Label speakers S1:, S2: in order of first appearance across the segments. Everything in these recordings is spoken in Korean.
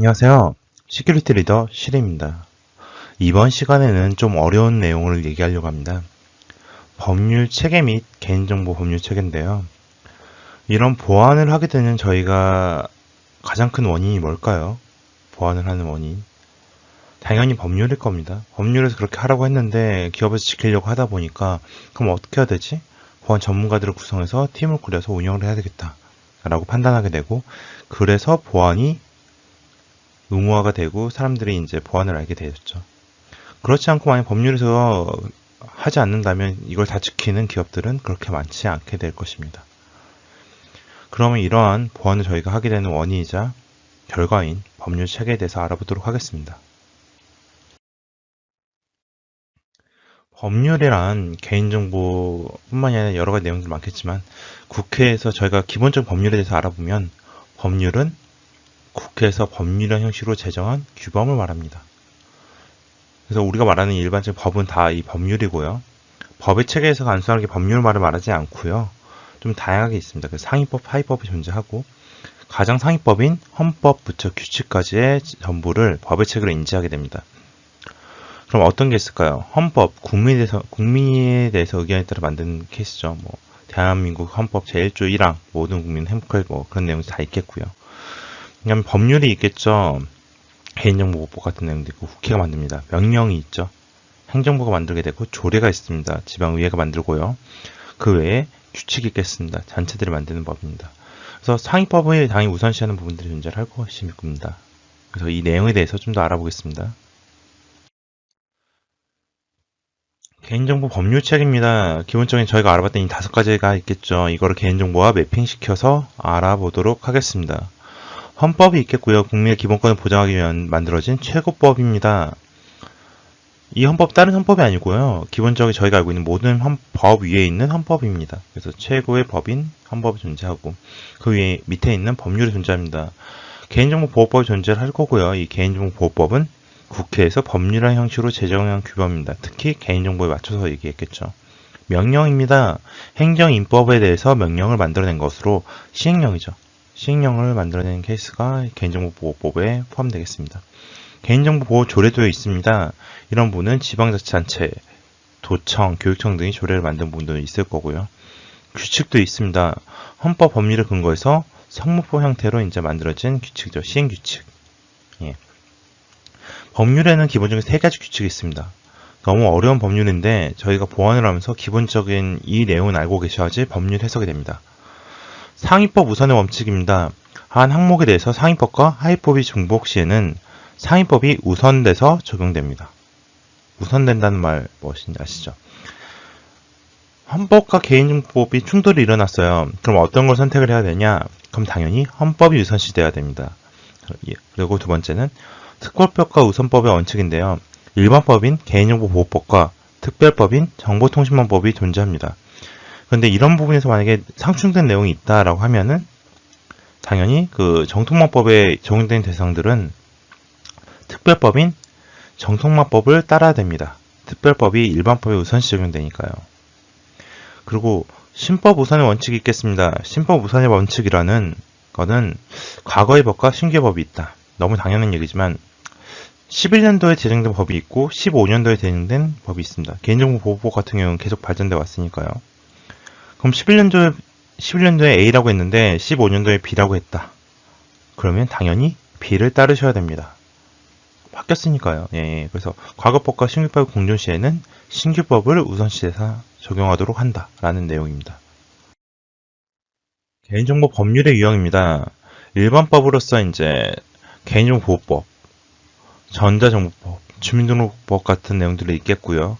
S1: 안녕하세요. 시큐리티 리더 실입니다. 이번 시간에는 좀 어려운 내용을 얘기하려고 합니다. 법률 체계 및 개인정보 법률 체계인데요. 이런 보안을 하게 되는 저희가 가장 큰 원인이 뭘까요? 보안을 하는 원인. 당연히 법률일 겁니다. 법률에서 그렇게 하라고 했는데 기업에서 지키려고 하다 보니까 그럼 어떻게 해야 되지? 보안 전문가들을 구성해서 팀을 꾸려서 운영을 해야 되겠다 라고 판단하게 되고, 그래서 보안이 의무화가 되고 사람들이 이제 보안을 알게 되었죠. 그렇지 않고 만약 법률에서 하지 않는다면 이걸 다 지키는 기업들은 그렇게 많지 않게 될 것입니다. 그러면 이러한 보안을 저희가 하게 되는 원인이자 결과인 법률 체계에 대해서 알아보도록 하겠습니다. 법률이란 개인정보뿐만이 아니라 여러 가지 내용들이 많겠지만, 국회에서 저희가 기본적 법률에 대해서 알아보면 법률은 국회에서 법률형 형식으로 제정한 규범을 말합니다. 그래서 우리가 말하는 일반적인 법은 다 이 법률이고요. 법의 체계에서 단순하게 법률말을 말하지 않고요. 좀 다양하게 있습니다. 그래서 상위법, 하위법이 존재하고, 가장 상위법인 헌법부터 규칙까지의 전부를 법의 체계로 인지하게 됩니다. 그럼 어떤 게 있을까요? 헌법, 국민에 대해서 의견에 따라 만든 케이스죠. 대한민국 헌법 제1조 1항, 모든 국민 행복할 그런 내용이 다 있겠고요. 그다음에 법률이 있겠죠. 개인정보보호법 같은 내용도 있고, 국회가 만듭니다. 명령이 있죠. 행정부가 만들게 되고, 조례가 있습니다. 지방의회가 만들고요. 그 외에 규칙이 있겠습니다. 단체들이 만드는 법입니다. 그래서 상위법을 당연히 우선시하는 부분들이 존재할 것입니다. 그래서 이 내용에 대해서 좀 더 알아보겠습니다. 개인정보 법률책입니다. 기본적인 저희가 알아봤던 이 5가지가 있겠죠. 이거를 개인정보와 매핑시켜서 알아보도록 하겠습니다. 헌법이 있겠고요. 국민의 기본권을 보장하기 위한 만들어진 최고법입니다. 이 헌법 다른 헌법이 아니고요. 기본적으로 저희가 알고 있는 모든 법 위에 있는 헌법입니다. 그래서 최고의 법인 헌법이 존재하고, 그 위에 밑에 있는 법률이 존재합니다. 개인정보보호법이 존재할 거고요. 이 개인정보보호법은 국회에서 법률한 형식으로 제정한 규범입니다. 특히 개인정보에 맞춰서 얘기했겠죠. 명령입니다. 행정인법에 대해서 명령을 만들어낸 것으로 시행령이죠. 시행령을 만들어낸 케이스가 개인정보보호법에 포함되겠습니다. 개인정보보호 조례도 있습니다. 이런 부분은 지방자치단체, 도청, 교육청 등이 조례를 만든 부분도 있을 거고요. 규칙도 있습니다. 헌법 법률을 근거해서 성무법 형태로 이제 만들어진 규칙이죠. 시행규칙. 예. 법률에는 기본적인 3가지 규칙이 있습니다. 너무 어려운 법률인데 저희가 보완을 하면서 기본적인 이 내용은 알고 계셔야지 법률 해석이 됩니다. 상위법 우선의 원칙입니다. 한 항목에 대해서 상위법과 하위법이 중복 시에는 상위법이 우선돼서 적용됩니다. 우선된다는 말 무엇인지 아시죠? 헌법과 개인정보법이 충돌이 일어났어요. 그럼 어떤 걸 선택을 해야 되냐? 그럼 당연히 헌법이 우선시돼야 됩니다. 그리고 두 번째는 특별법과 우선법의 원칙인데요. 일반법인 개인정보보호법과 특별법인 정보통신망법이 존재합니다. 그런데 이런 부분에서 만약에 상충된 내용이 있다라고 하면은 당연히 그 정통망법에 적용된 대상들은 특별법인 정통망법을 따라야 됩니다. 특별법이 일반법에 우선시 적용되니까요. 그리고 신법 우선의 원칙이 있겠습니다. 신법 우선의 원칙이라는 거는 과거의 법과 신규의 법이 있다. 너무 당연한 얘기지만 11년도에 제정된 법이 있고 15년도에 제정된 법이 있습니다. 개인정보보호법 같은 경우는 계속 발전돼 왔으니까요. 그럼 11년도에 A라고 했는데 15년도에 B라고 했다. 그러면 당연히 B를 따르셔야 됩니다. 바뀌었으니까요. 예, 그래서 과거법과 신규법의 공존 시에는 신규법을 우선시해서 적용하도록 한다라는 내용입니다. 개인정보 법률의 유형입니다. 일반법으로서 이제 개인정보보호법, 전자정보법, 주민등록법 같은 내용들이 있겠고요.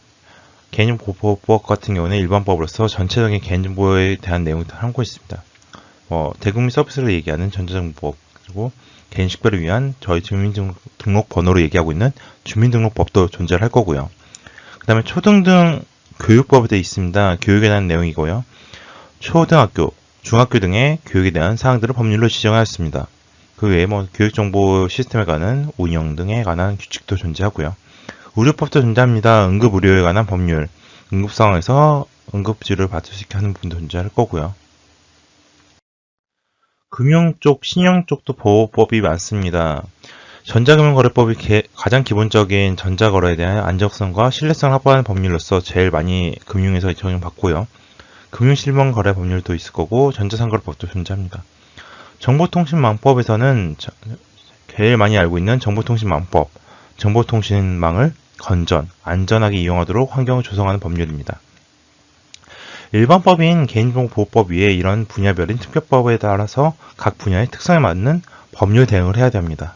S1: 개인정보보호법 같은 경우는 일반법으로서 전체적인 개인정보에 대한 내용을 담고 있습니다. 대국민 서비스를 얘기하는 전자정보법, 그리고 개인식별을 위한 저희 주민등록 번호로 얘기하고 있는 주민등록법도 존재할 거고요. 그 다음에 초등등 교육법에 되어 있습니다. 교육에 대한 내용이고요. 초등학교, 중학교 등의 교육에 대한 사항들을 법률로 지정하였습니다. 그 외에 교육정보 시스템에 관한 운영 등에 관한 규칙도 존재하고요. 의료법도 존재합니다. 응급의료에 관한 법률, 응급상황에서 응급치료를 받을 수 있게 하는 부분도 존재할 거고요. 금융 쪽, 신용 쪽도 보호법이 많습니다. 전자금융거래법이 가장 기본적인 전자거래에 대한 안정성과 신뢰성을 확보하는 법률로서 제일 많이 금융에서 적용받고요. 금융실명거래 법률도 있을 거고 전자상거래법도 존재합니다. 정보통신망법에서는 제일 많이 알고 있는 정보통신망법, 정보통신망을 건전, 안전하게 이용하도록 환경을 조성하는 법률입니다. 일반법인 개인정보보호법 위에 이런 분야별인 특별법에 따라서 각 분야의 특성에 맞는 법률 대응을 해야 됩니다.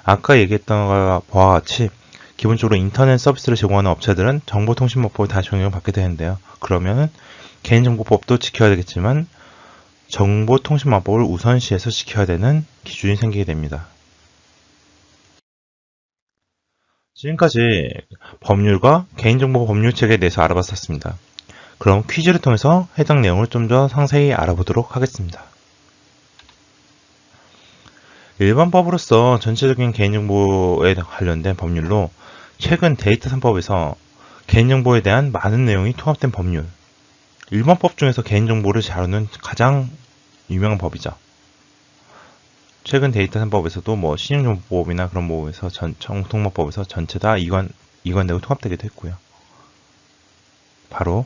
S1: 아까 얘기했던 바와 같이 기본적으로 인터넷 서비스를 제공하는 업체들은 정보통신망법을 다 적용을 받게 되는데요. 그러면 개인정보법도 지켜야 되겠지만 정보통신망법을 우선시해서 지켜야 되는 기준이 생기게 됩니다. 지금까지 법률과 개인정보 법률책에 대해서 알아봤었습니다. 그럼 퀴즈를 통해서 해당 내용을 좀 더 상세히 알아보도록 하겠습니다. 일반법으로서 전체적인 개인정보에 관련된 법률로 최근 데이터 3법에서 개인정보에 대한 많은 내용이 통합된 법률, 일반법 중에서 개인정보를 다루는 가장 유명한 법이죠. 최근 데이터 3법에서도 뭐 신용정보법이나 그런 법에서 정통법법에서 전체 다 이관되고 통합되기도 했고요. 바로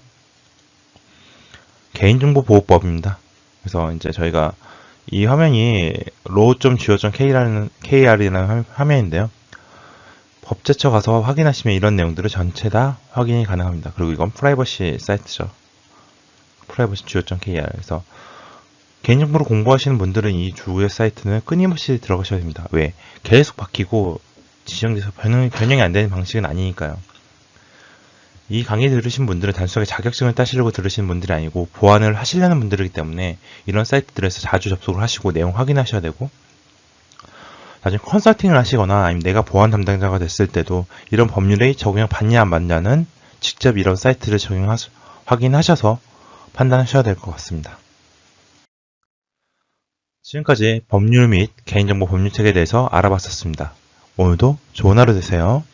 S1: 개인정보보호법입니다. 그래서 이제 저희가 이 화면이 law.go.kr이라는 화면인데요. 법제처 가서 확인하시면 이런 내용들을 전체 다 확인이 가능합니다. 그리고 이건 프라이버시 사이트죠. privacy.go.kr. 그래서 개인정보를 공부하시는 분들은 이 주의 사이트는 끊임없이 들어가셔야 됩니다. 왜? 계속 바뀌고 지정돼서 변형이 안 되는 방식은 아니니까요. 이 강의 들으신 분들은 단순하게 자격증을 따시려고 들으시는 분들이 아니고 보안을 하시려는 분들이기 때문에 이런 사이트들에서 자주 접속을 하시고 내용 확인하셔야 되고, 나중에 컨설팅을 하시거나 아니면 내가 보안 담당자가 됐을 때도 이런 법률에 적용 받냐 안 받냐는 직접 이런 사이트를 확인하셔서 판단하셔야 될 것 같습니다. 지금까지 법률 및 개인정보 법률책에 대해서 알아봤었습니다. 오늘도 좋은 하루 되세요.